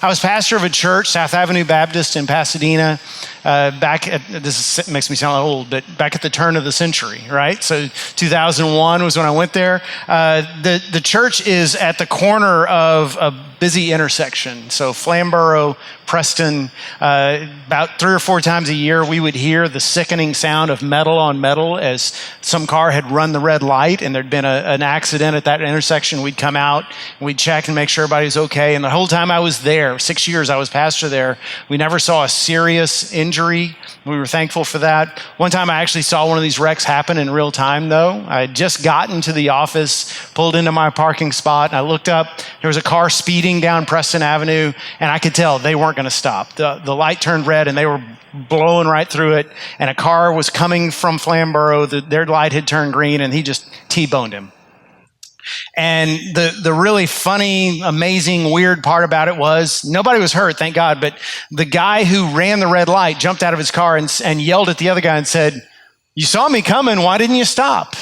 I was pastor of a church, South Avenue Baptist in Pasadena, makes me sound old, but back at the turn of the century, right? So 2001 was when I went there. The church is at the corner of a busy intersection. So Flamborough, Preston, about 3 or 4 times a year, we would hear the sickening sound of metal on metal as some car had run the red light and there'd been an accident at that intersection. We'd come out, and we'd check and make sure everybody was okay. And the whole time I was there, 6 years I was pastor there, we never saw a serious injury. We were thankful for that. One time I actually saw one of these wrecks happen in real time, though. I had just gotten to the office, pulled into my parking spot, and I looked up. There was a car speeding down Preston Avenue, and I could tell they weren't going to stop. The light turned red, and they were blowing right through it, and a car was coming from Flamborough. Their light had turned green, and he just T-boned him. And the really funny, amazing, weird part about it was nobody was hurt, thank God, but the guy who ran the red light jumped out of his car and yelled at the other guy and said, "You saw me coming, why didn't you stop?"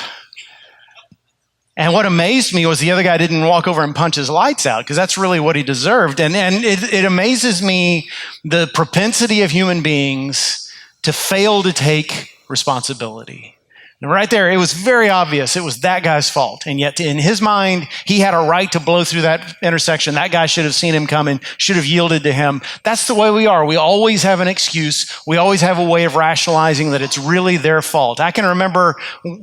And what amazed me was the other guy didn't walk over and punch his lights out, because that's really what he deserved. And it amazes me the propensity of human beings to fail to take responsibility. And right there, it was very obvious it was that guy's fault. And yet in his mind, he had a right to blow through that intersection. That guy should have seen him coming, should have yielded to him. That's the way we are. We always have an excuse. We always have a way of rationalizing that it's really their fault. I can remember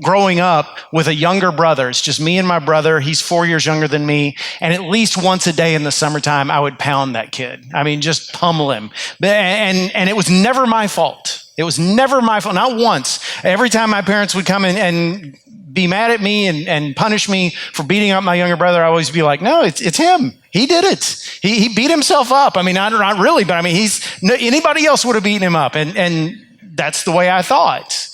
growing up with a younger brother. It's just me and my brother. He's 4 years younger than me. And at least once a day in the summertime, I would pound that kid. I mean, just pummel him. And it was never my fault. It was never my fault, not once. Every time my parents would come in and be mad at me and punish me for beating up my younger brother, I always be like, no, it's him. He did it. He beat himself up. I mean, not really, but I mean, anybody else would have beaten him up. And that's the way I thought.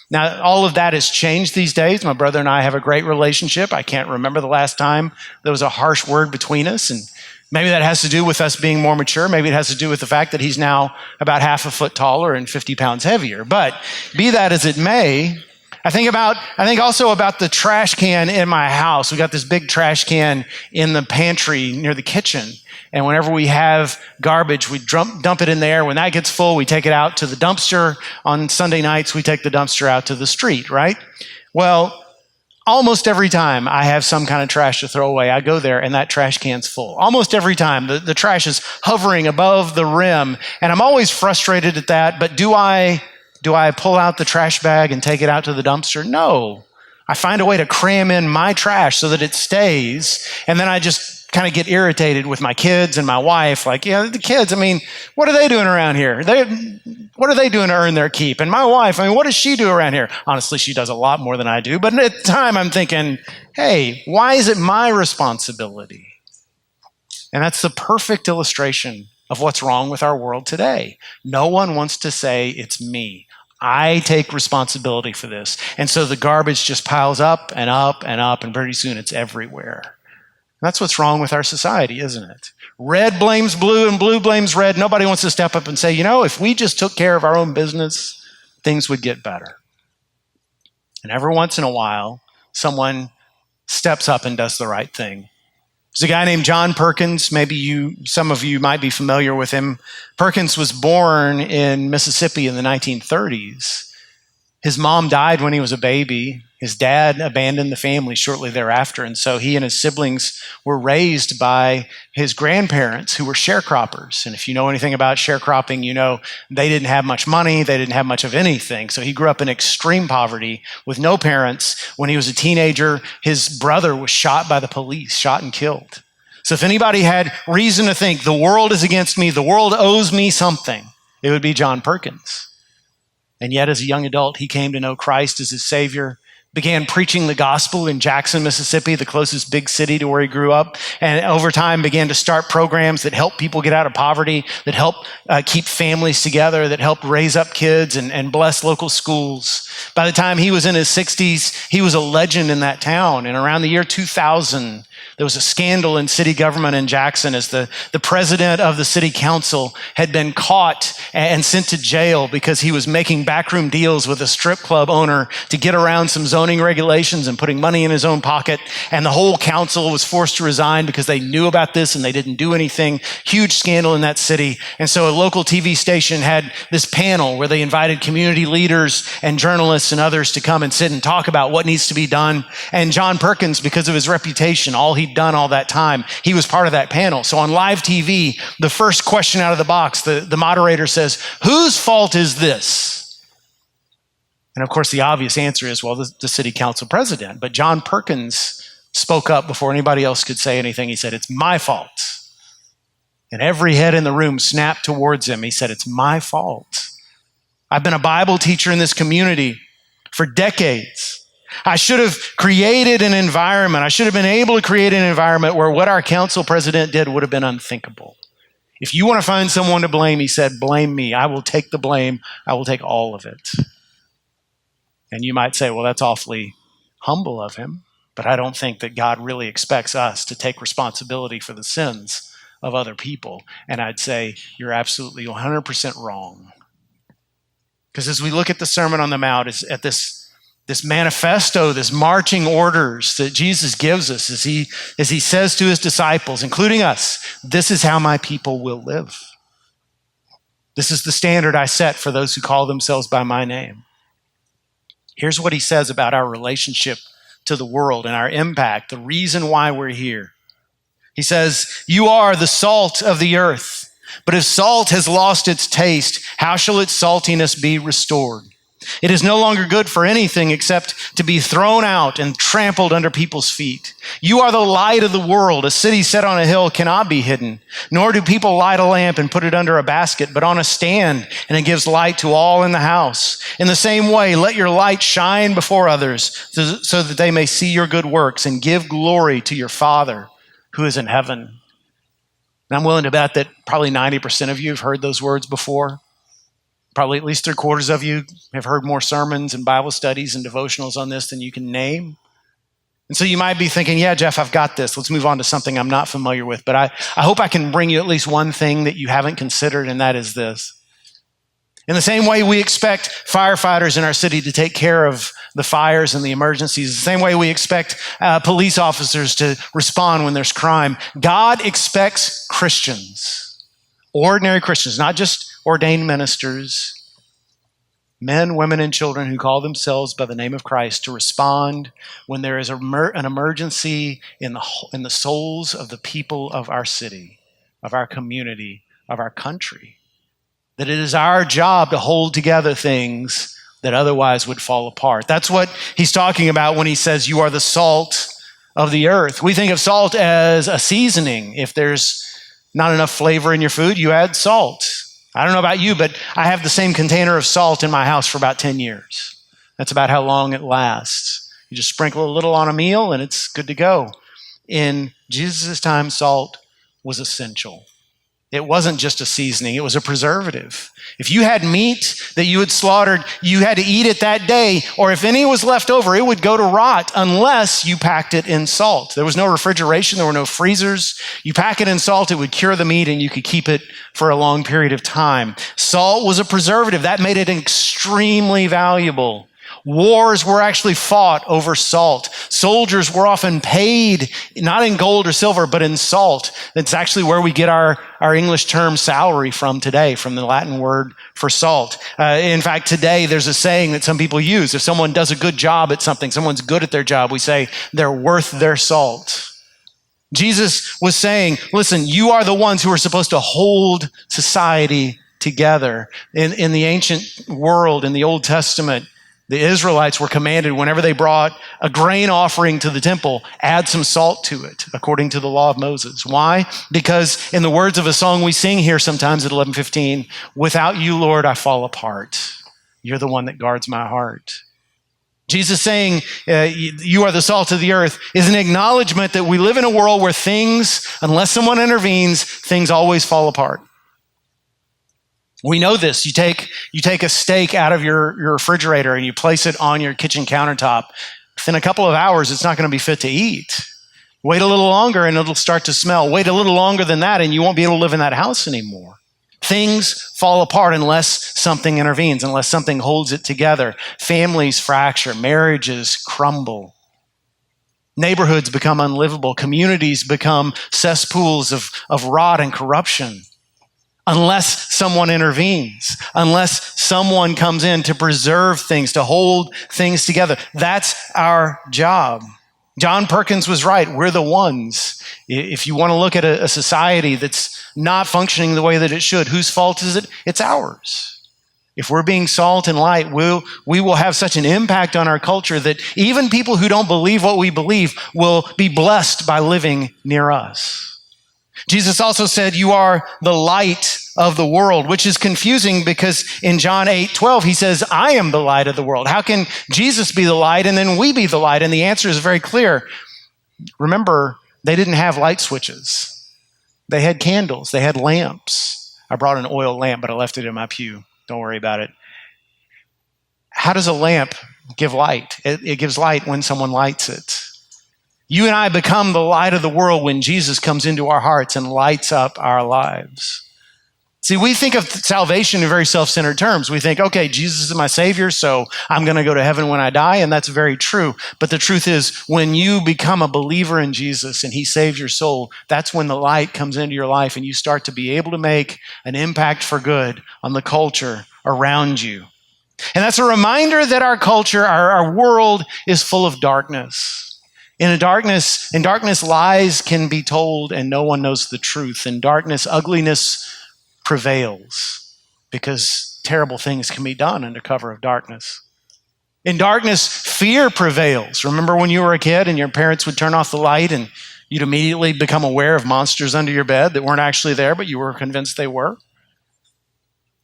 Now, all of that has changed these days. My brother and I have a great relationship. I can't remember the last time there was a harsh word between us. And maybe that has to do with us being more mature. Maybe it has to do with the fact that he's now about half a foot taller and 50 pounds heavier. But be that as it may, I think also about the trash can in my house. We got this big trash can in the pantry near the kitchen. And whenever we have garbage, we dump it in there. When that gets full, we take it out to the dumpster. On Sunday nights, we take the dumpster out to the street, right? Well, almost every time I have some kind of trash to throw away, I go there and that trash can's full. Almost every time the trash is hovering above the rim, and I'm always frustrated at that. But do I pull out the trash bag and take it out to the dumpster? No. I find a way to cram in my trash so that it stays, and then I just kind of get irritated with my kids and my wife. Like, the kids, I mean, what are they doing around here? What are they doing to earn their keep? And my wife, I mean, what does she do around here? Honestly, she does a lot more than I do. But at the time, I'm thinking, hey, why is it my responsibility? And that's the perfect illustration of what's wrong with our world today. No one wants to say it's me. I take responsibility for this. And so the garbage just piles up and up and up, and pretty soon it's everywhere. That's what's wrong with our society, isn't it? Red blames blue and blue blames red. Nobody wants to step up and say, if we just took care of our own business, things would get better. And every once in a while, someone steps up and does the right thing. There's a guy named John Perkins. Maybe some of you might be familiar with him. Perkins was born in Mississippi in the 1930s. His mom died when he was a baby. His dad abandoned the family shortly thereafter, and so he and his siblings were raised by his grandparents, who were sharecroppers. And if you know anything about sharecropping, you know they didn't have much money, they didn't have much of anything. So he grew up in extreme poverty with no parents. When he was a teenager, his brother was shot by the police, shot and killed. So if anybody had reason to think the world is against me, the world owes me something, it would be John Perkins. And yet as a young adult, he came to know Christ as his Savior, began preaching the gospel in Jackson, Mississippi, the closest big city to where he grew up, and over time began to start programs that help people get out of poverty, that help keep families together, that help raise up kids and bless local schools. By the time he was in his 60s, he was a legend in that town. And around the year 2000, There was a scandal in city government in Jackson as the president of the city council had been caught and sent to jail because he was making backroom deals with a strip club owner to get around some zoning regulations and putting money in his own pocket. And the whole council was forced to resign because they knew about this and they didn't do anything. Huge scandal in that city. And so a local TV station had this panel where they invited community leaders and journalists and others to come and sit and talk about what needs to be done. And John Perkins, because of his reputation, all he'd done all that time, he was part of that panel. So on live TV, the first question out of the box, the moderator says, "Whose fault is this?" And of course, the obvious answer is, well, the city council president. But John Perkins spoke up before anybody else could say anything. He said, "It's my fault." And every head in the room snapped towards him. He said, "It's my fault. I've been a Bible teacher in this community for decades. I should have created an environment. I should have been able to create an environment where what our council president did would have been unthinkable. If you want to find someone to blame," he said, "blame me. I will take the blame. I will take all of it." And you might say, well, that's awfully humble of him, but I don't think that God really expects us to take responsibility for the sins of other people. And I'd say you're absolutely 100% wrong. Because as we look at the Sermon on the Mount, at this manifesto, this marching orders that Jesus gives us as he says to his disciples, including us, this is how my people will live. This is the standard I set for those who call themselves by my name. Here's what he says about our relationship to the world and our impact, the reason why we're here. He says, "You are the salt of the earth, but if salt has lost its taste, how shall its saltiness be restored? It is no longer good for anything except to be thrown out and trampled under people's feet. You are the light of the world. A city set on a hill cannot be hidden, nor do people light a lamp and put it under a basket, but on a stand, and it gives light to all in the house. In the same way, let your light shine before others so that they may see your good works and give glory to your Father who is in heaven." And I'm willing to bet that probably 90% of you have heard those words before. Probably at least 3/4 of you have heard more sermons and Bible studies and devotionals on this than you can name. And so you might be thinking, yeah, Jeff, I've got this. Let's move on to something I'm not familiar with. But I hope I can bring you at least one thing that you haven't considered, and that is this. In the same way we expect firefighters in our city to take care of the fires and the emergencies, the same way we expect police officers to respond when there's crime, God expects Christians, ordinary Christians, not just ordained ministers, men, women, and children who call themselves by the name of Christ, to respond when there is an emergency in the souls of the people of our city, of our community, of our country. That it is our job to hold together things that otherwise would fall apart. That's what he's talking about when he says you are the salt of the earth. We think of salt as a seasoning. If there's not enough flavor in your food, you add salt. I don't know about you, but I have the same container of salt in my house for about 10 years. That's about how long it lasts. You just sprinkle a little on a meal and it's good to go. In Jesus' time, salt was essential. It wasn't just a seasoning, it was a preservative. If you had meat that you had slaughtered, you had to eat it that day, or if any was left over, it would go to rot unless you packed it in salt. There was no refrigeration, there were no freezers. You pack it in salt, it would cure the meat and you could keep it for a long period of time. Salt was a preservative. That made it extremely valuable. Wars were actually fought over salt. Soldiers were often paid not in gold or silver, but in salt. That's actually where we get our English term salary from today, from the Latin word for salt. In fact, today there's a saying that some people use. If someone does a good job at something, someone's good at their job, we say they're worth their salt. Jesus was saying, listen, you are the ones who are supposed to hold society together. In the ancient world, in the Old Testament, the Israelites were commanded whenever they brought a grain offering to the temple, add some salt to it, according to the law of Moses. Why? Because in the words of a song we sing here sometimes at 11:15, without you, Lord, I fall apart. You're the one that guards my heart. Jesus saying, you are the salt of the earth, is an acknowledgement that we live in a world where things, unless someone intervenes, things always fall apart. We know this. You take a steak out of your refrigerator and you place it on your kitchen countertop. Within a couple of hours, it's not going to be fit to eat. Wait a little longer and it'll start to smell. Wait a little longer than that and you won't be able to live in that house anymore. Things fall apart unless something intervenes, unless something holds it together. Families fracture, marriages crumble. Neighborhoods become unlivable. Communities become cesspools of rot and corruption. Unless someone intervenes, unless someone comes in to preserve things, to hold things together. That's our job. John Perkins was right. We're the ones. If you want to look at a society that's not functioning the way that it should, whose fault is it? It's ours. If we're being salt and light, we will have such an impact on our culture that even people who don't believe what we believe will be blessed by living near us. Jesus also said, you are the light of the world, which is confusing because in John 8:12, he says, I am the light of the world. How can Jesus be the light and then we be the light? And the answer is very clear. Remember, they didn't have light switches. They had candles. They had lamps. I brought an oil lamp, but I left it in my pew. Don't worry about it. How does a lamp give light? It gives light when someone lights it. You and I become the light of the world when Jesus comes into our hearts and lights up our lives. See, we think of salvation in very self-centered terms. We think, okay, Jesus is my Savior, so I'm going to go to heaven when I die, and that's very true. But the truth is, when you become a believer in Jesus and He saves your soul, that's when the light comes into your life and you start to be able to make an impact for good on the culture around you. And that's a reminder that our culture, our world is full of darkness. In darkness, lies can be told and no one knows the truth. In darkness, ugliness prevails because terrible things can be done under cover of darkness. In darkness, fear prevails. Remember when you were a kid and your parents would turn off the light and you'd immediately become aware of monsters under your bed that weren't actually there, but you were convinced they were?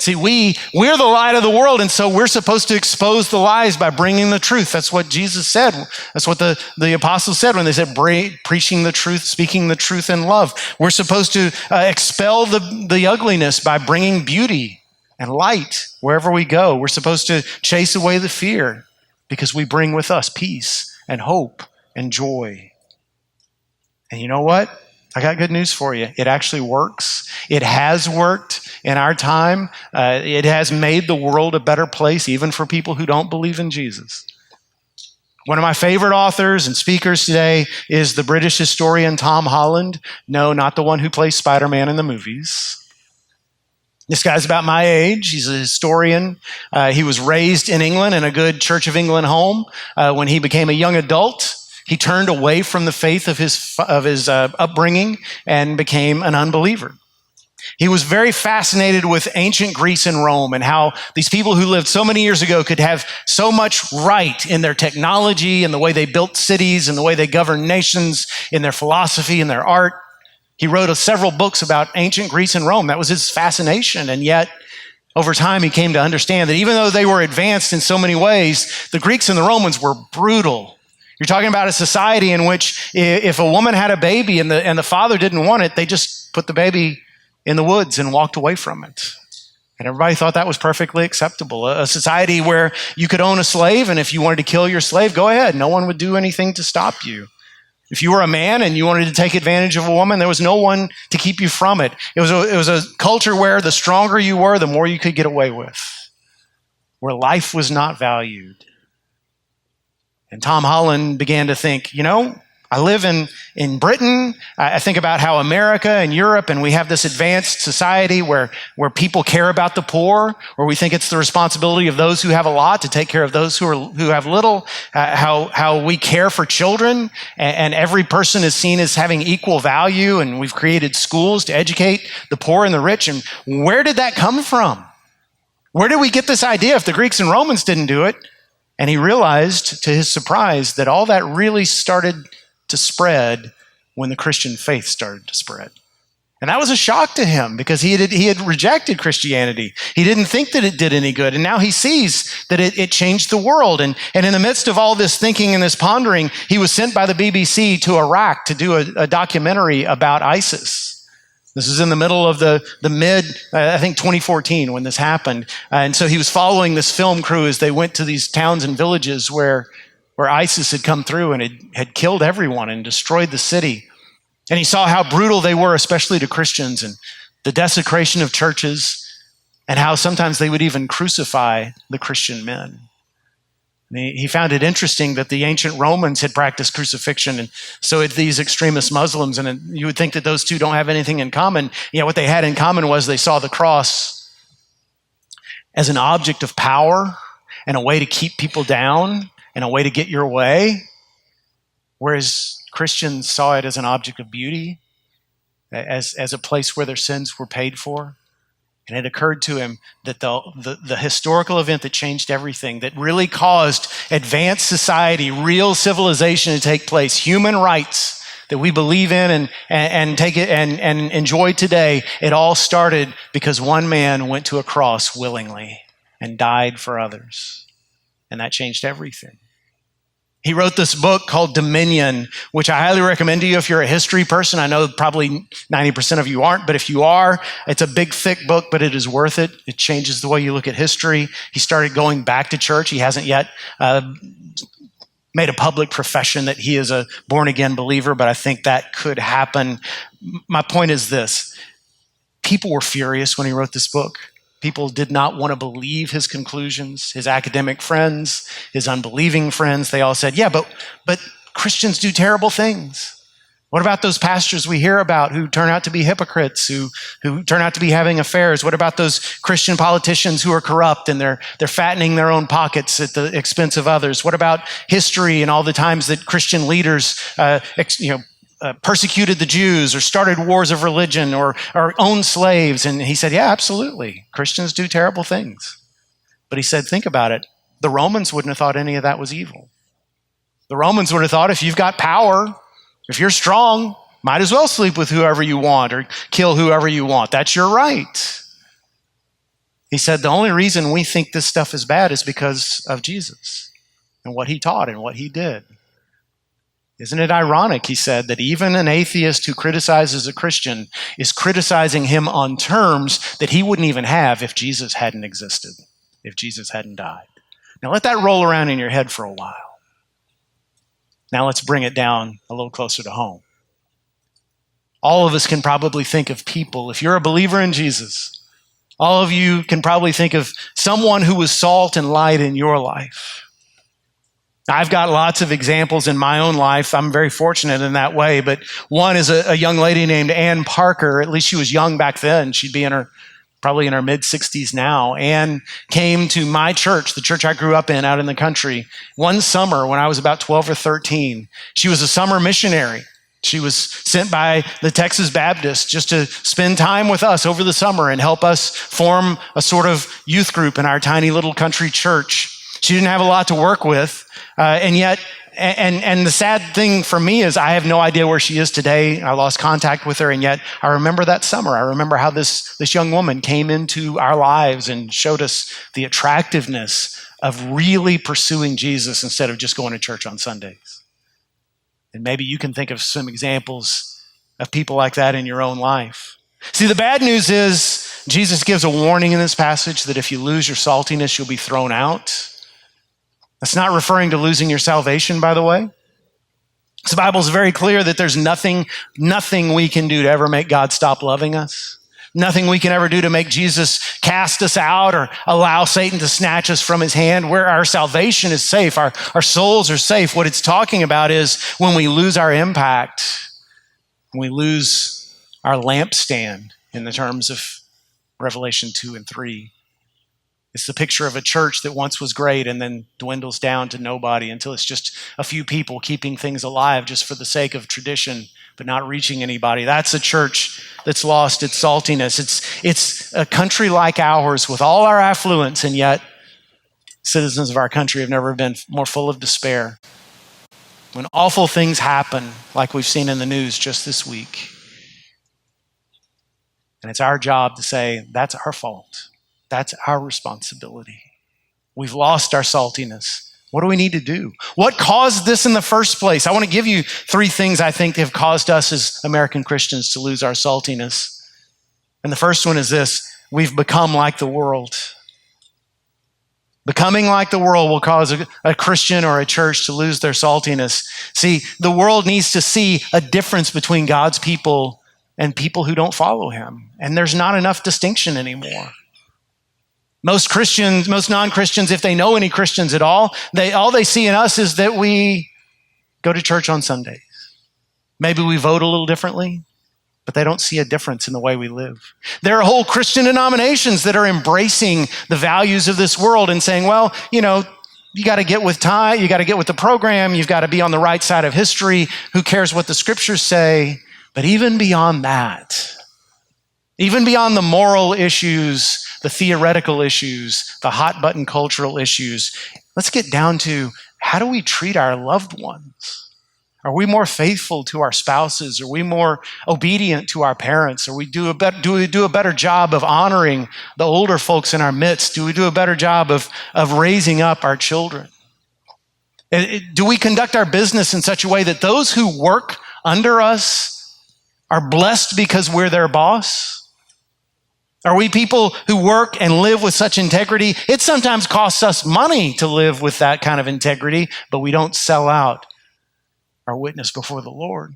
See, we're the light of the world, and so we're supposed to expose the lies by bringing the truth. That's what Jesus said. That's what the apostles said when they said preaching the truth, speaking the truth in love. We're supposed to expel the ugliness by bringing beauty and light wherever we go. We're supposed to chase away the fear because we bring with us peace and hope and joy. And you know what? I got good news for you. It actually works. It has worked in our time. It has made the world a better place, even for people who don't believe in Jesus. One of my favorite authors and speakers today is the British historian Tom Holland. No, not the one who plays Spider-Man in the movies. This guy's about my age. He's a historian. He was raised in England in a good Church of England home. When he became a young adult, he turned away from the faith of his upbringing and became an unbeliever. He was very fascinated with ancient Greece and Rome and how these people who lived so many years ago could have so much right in their technology and the way they built cities and the way they governed nations, in their philosophy and their art. He wrote several books about ancient Greece and Rome. That was his fascination. And yet, over time, he came to understand that even though they were advanced in so many ways, the Greeks and the Romans were brutal. You're talking about a society in which if a woman had a baby and the father didn't want it, they just put the baby in the woods and walked away from it. And everybody thought that was perfectly acceptable. A society where you could own a slave, and if you wanted to kill your slave, go ahead. No one would do anything to stop you. If you were a man and you wanted to take advantage of a woman, there was no one to keep you from it. It was a culture where the stronger you were, the more you could get away with, where life was not valued. And Tom Holland began to think, I live in Britain. I think about how America and Europe, and we have this advanced society where people care about the poor, where we think it's the responsibility of those who have a lot to take care of those who have little, how we care for children, and every person is seen as having equal value, and we've created schools to educate the poor and the rich. And where did that come from? Where did we get this idea if the Greeks and Romans didn't do it? And he realized, to his surprise, that all that really started to spread when the Christian faith started to spread. And that was a shock to him because he had rejected Christianity. He didn't think that it did any good. And now he sees that it changed the world. And in the midst of all this thinking and this pondering, he was sent by the BBC to Iraq to do a documentary about ISIS. This is in the middle of the mid, I think 2014 when this happened. And so he was following this film crew as they went to these towns and villages where where ISIS had come through and had killed everyone and destroyed the city. And he saw how brutal they were, especially to Christians, and the desecration of churches, and how sometimes they would even crucify the Christian men. And he found it interesting that the ancient Romans had practiced crucifixion, and so had these extremist Muslims. And you would think that those two don't have anything in common. Yet what they had in common was they saw the cross as an object of power and a way to keep people down and a way to get your way, whereas Christians saw it as an object of beauty, as a place where their sins were paid for. And it occurred to him that the historical event that changed everything, that really caused advanced society, real civilization to take place, human rights that we believe in and take it and enjoy today, it all started because one man went to a cross willingly and died for others. And that changed everything. He wrote this book called Dominion, which I highly recommend to you if you're a history person. I know probably 90% of you aren't, but if you are, it's a big, thick book, but it is worth it. It changes the way you look at history. He started going back to church. He hasn't yet made a public profession that he is a born-again believer, but I think that could happen. My point is this. People were furious when he wrote this book. People did not want to believe his conclusions. His academic friends, his unbelieving friends, they all said, yeah, but Christians do terrible things. What about those pastors we hear about who turn out to be hypocrites, who turn out to be having affairs? What about those Christian politicians who are corrupt and they're fattening their own pockets at the expense of others? What about history and all the times that Christian leaders persecuted the Jews or started wars of religion or owned slaves? And he said, yeah, absolutely. Christians do terrible things. But he said, think about it. The Romans wouldn't have thought any of that was evil. The Romans would have thought if you've got power, if you're strong, might as well sleep with whoever you want or kill whoever you want. That's your right. He said, the only reason we think this stuff is bad is because of Jesus and what he taught and what he did. Isn't it ironic, he said, that even an atheist who criticizes a Christian is criticizing him on terms that he wouldn't even have if Jesus hadn't existed, if Jesus hadn't died. Now let that roll around in your head for a while. Now let's bring it down a little closer to home. All of us can probably think of people, if you're a believer in Jesus, all of you can probably think of someone who was salt and light in your life. I've got lots of examples in my own life. I'm very fortunate in that way, but one is a young lady named Ann Parker. At least she was young back then. She'd be probably in her mid-60s now. Ann came to my church, the church I grew up in out in the country, one summer when I was about 12 or 13. She was a summer missionary. She was sent by the Texas Baptists just to spend time with us over the summer and help us form a sort of youth group in our tiny little country church. She didn't have a lot to work with, and yet, and the sad thing for me is I have no idea where she is today. I lost contact with her, and yet I remember that summer. I remember how this young woman came into our lives and showed us the attractiveness of really pursuing Jesus instead of just going to church on Sundays. And maybe you can think of some examples of people like that in your own life. See, the bad news is Jesus gives a warning in this passage that if you lose your saltiness, you'll be thrown out. That's not referring to losing your salvation, by the way. The Bible is very clear that there's nothing we can do to ever make God stop loving us. Nothing we can ever do to make Jesus cast us out or allow Satan to snatch us from his hand. Where our salvation is safe, our souls are safe. What it's talking about is when we lose our impact, when we lose our lampstand in the terms of Revelation 2 and 3. It's the picture of a church that once was great and then dwindles down to nobody until it's just a few people keeping things alive just for the sake of tradition, but not reaching anybody. That's a church that's lost its saltiness. It's a country like ours with all our affluence, and yet citizens of our country have never been more full of despair. When awful things happen, like we've seen in the news just this week, and it's our job to say, that's our fault. That's our responsibility. We've lost our saltiness. What do we need to do? What caused this in the first place? I want to give you 3 things I think have caused us as American Christians to lose our saltiness. And the first one is this: we've become like the world. Becoming like the world will cause a Christian or a church to lose their saltiness. See, the world needs to see a difference between God's people and people who don't follow him. And there's not enough distinction anymore. Most Christians, most non-Christians, if they know any Christians at all they see in us is that we go to church on Sundays. Maybe we vote a little differently, but they don't see a difference in the way we live. There are whole Christian denominations that are embracing the values of this world and saying, well, you got to get with time, you got to get with the program, you've got to be on the right side of history. Who cares what the scriptures say? But even beyond that, even beyond the moral issues, the theoretical issues, the hot button cultural issues, let's get down to how do we treat our loved ones? Are we more faithful to our spouses? Are we more obedient to our parents? Do we do a better job of honoring the older folks in our midst? Do we do a better job of raising up our children? Do we conduct our business in such a way that those who work under us are blessed because we're their boss? Are we people who work and live with such integrity? It sometimes costs us money to live with that kind of integrity, but we don't sell out our witness before the Lord.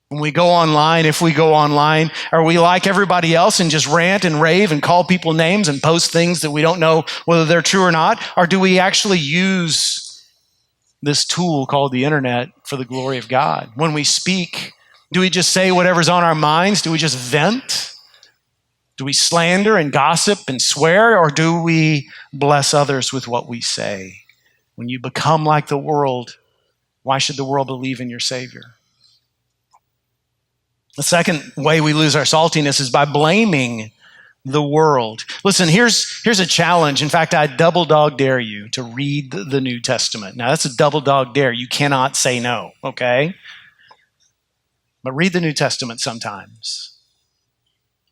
When we go online, if we go online, are we like everybody else and just rant and rave and call people names and post things that we don't know whether they're true or not? Or do we actually use this tool called the internet for the glory of God? When we speak, do we just say whatever's on our minds? Do we just vent? Do we slander and gossip and swear? Or do we bless others with what we say? When you become like the world, why should the world believe in your Savior? The second way we lose our saltiness is by blaming the world. Listen, here's a challenge. In fact, I double dog dare you to read the New Testament. Now, that's a double dog dare. You cannot say no, okay? But read the New Testament sometimes.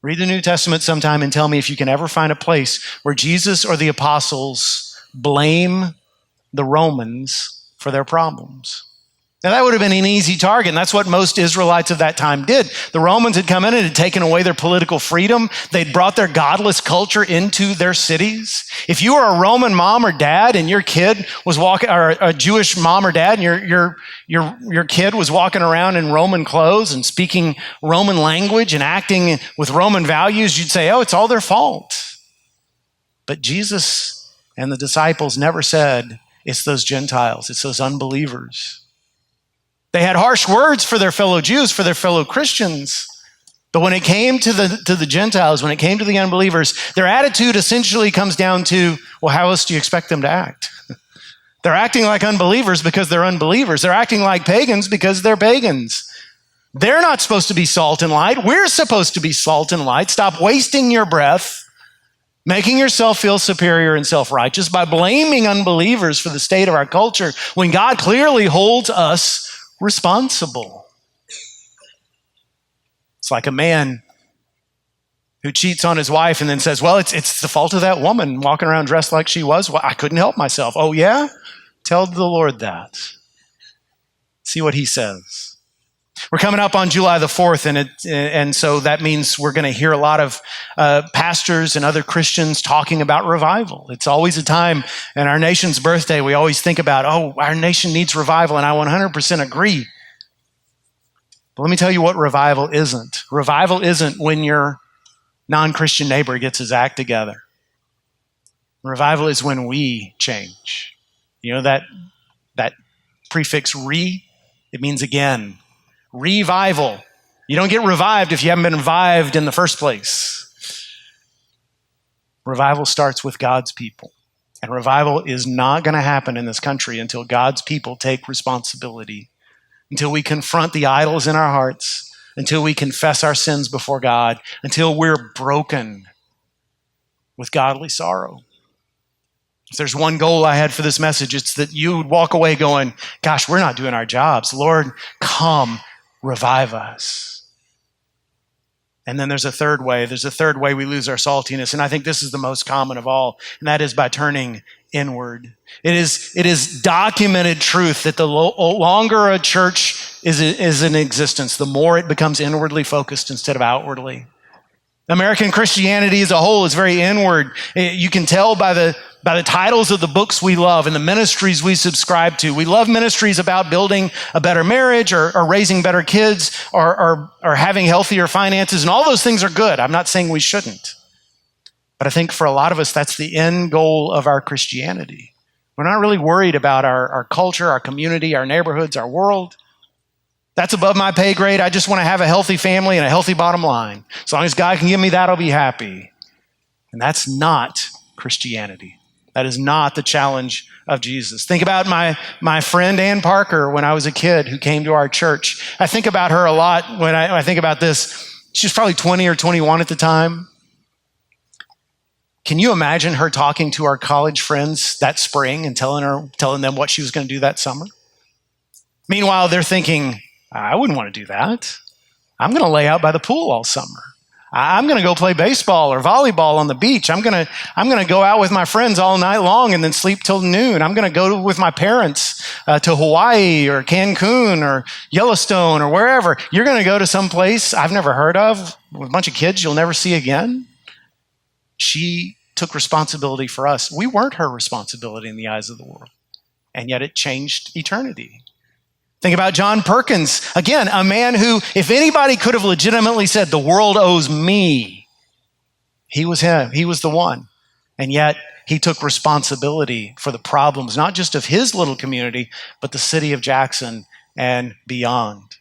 Read the New Testament sometime and tell me if you can ever find a place where Jesus or the apostles blame the Romans for their problems. Now, that would have been an easy target, and that's what most Israelites of that time did. The Romans had come in and had taken away their political freedom. They'd brought their godless culture into their cities. If you were a Roman mom or dad and your kid was walking, or a Jewish mom or dad, and your kid was walking around in Roman clothes and speaking Roman language and acting with Roman values, you'd say, oh, it's all their fault. But Jesus and the disciples never said, it's those Gentiles, it's those unbelievers. They had harsh words for their fellow Jews, for their fellow Christians. But when it came to the Gentiles, when it came to the unbelievers, their attitude essentially comes down to, well, how else do you expect them to act? They're acting like unbelievers because they're unbelievers. They're acting like pagans because they're pagans. They're not supposed to be salt and light. We're supposed to be salt and light. Stop wasting your breath, making yourself feel superior and self-righteous by blaming unbelievers for the state of our culture when God clearly holds us responsible. It's like a man who cheats on his wife and then says, well, it's the fault of that woman walking around dressed like she was. Well, I couldn't help myself. Oh, yeah? Tell the Lord that. See what he says. We're coming up on July the 4th, and so that means we're going to hear a lot of pastors and other Christians talking about revival. It's always a time in our nation's birthday we always think about, oh, our nation needs revival, and I 100% agree. But let me tell you what revival isn't. Revival isn't when your non-Christian neighbor gets his act together. Revival is when we change. You know that prefix re? It means again. Revival. You don't get revived if you haven't been revived in the first place. Revival starts with God's people. And revival is not going to happen in this country until God's people take responsibility, until we confront the idols in our hearts, until we confess our sins before God, until we're broken with godly sorrow. If there's one goal I had for this message, it's that you would walk away going, gosh, we're not doing our jobs. Lord, come. Revive us. And then there's a third way. There's a third way we lose our saltiness, and I think this is the most common of all, and that is by turning inward. It is documented truth that the longer a church is in existence, the more it becomes inwardly focused instead of outwardly. American Christianity as a whole is very inward. You can tell by by the titles of the books we love and the ministries we subscribe to. We love ministries about building a better marriage or raising better kids or having healthier finances, and all those things are good. I'm not saying we shouldn't. But I think for a lot of us, that's the end goal of our Christianity. We're not really worried about our culture, our community, our neighborhoods, our world. That's above my pay grade. I just want to have a healthy family and a healthy bottom line. As long as God can give me that, I'll be happy. And that's not Christianity. That is not the challenge of Jesus. Think about my friend Ann Parker when I was a kid who came to our church. I think about her a lot when I think about this. She was probably 20 or 21 at the time. Can you imagine her talking to our college friends that spring and telling them what she was going to do that summer? Meanwhile, they're thinking, I wouldn't want to do that. I'm going to lay out by the pool all summer. I'm going to go play baseball or volleyball on the beach. I'm going to go out with my friends all night long and then sleep till noon. I'm going to go with my parents to Hawaii or Cancun or Yellowstone or wherever. You're going to go to some place I've never heard of with a bunch of kids you'll never see again. She took responsibility for us. We weren't her responsibility in the eyes of the world, and yet it changed eternity. Think about John Perkins. Again, a man who, if anybody could have legitimately said, the world owes me, he was him. He was the one. And yet he took responsibility for the problems, not just of his little community, but the city of Jackson and beyond.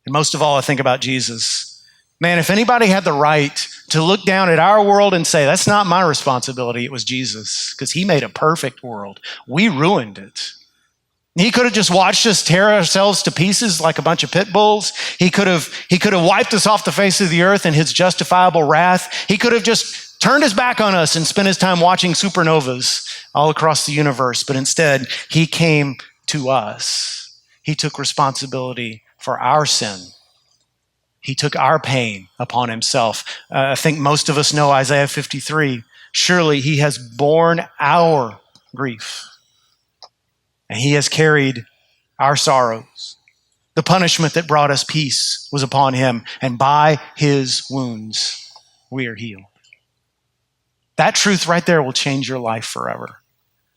And most of all, I think about Jesus. Man, if anybody had the right to look down at our world and say, that's not my responsibility, it was Jesus, because he made a perfect world. We ruined it. He could have just watched us tear ourselves to pieces like a bunch of pit bulls. He could have wiped us off the face of the earth in his justifiable wrath. He could have just turned his back on us and spent his time watching supernovas all across the universe. But instead, he came to us. He took responsibility for our sin. He took our pain upon himself. I think most of us know Isaiah 53. Surely he has borne our grief, and he has carried our sorrows. The punishment that brought us peace was upon him, and by his wounds we are healed. That truth right there will change your life forever.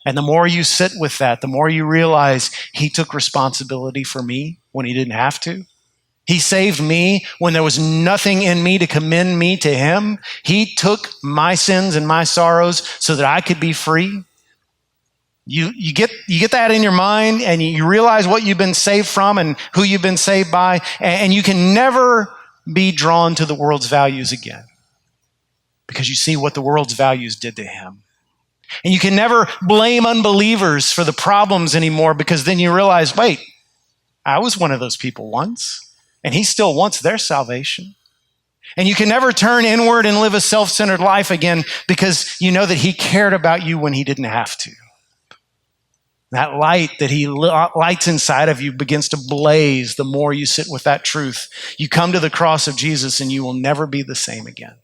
And the more you sit with that, the more you realize he took responsibility for me when he didn't have to. He saved me when there was nothing in me to commend me to him. He took my sins and my sorrows so that I could be free. You get that in your mind, and you realize what you've been saved from and who you've been saved by, and you can never be drawn to the world's values again because you see what the world's values did to him. And you can never blame unbelievers for the problems anymore because then you realize, wait, I was one of those people once. And he still wants their salvation. And you can never turn inward and live a self-centered life again because you know that he cared about you when he didn't have to. That light that he lights inside of you begins to blaze the more you sit with that truth. You come to the cross of Jesus and you will never be the same again.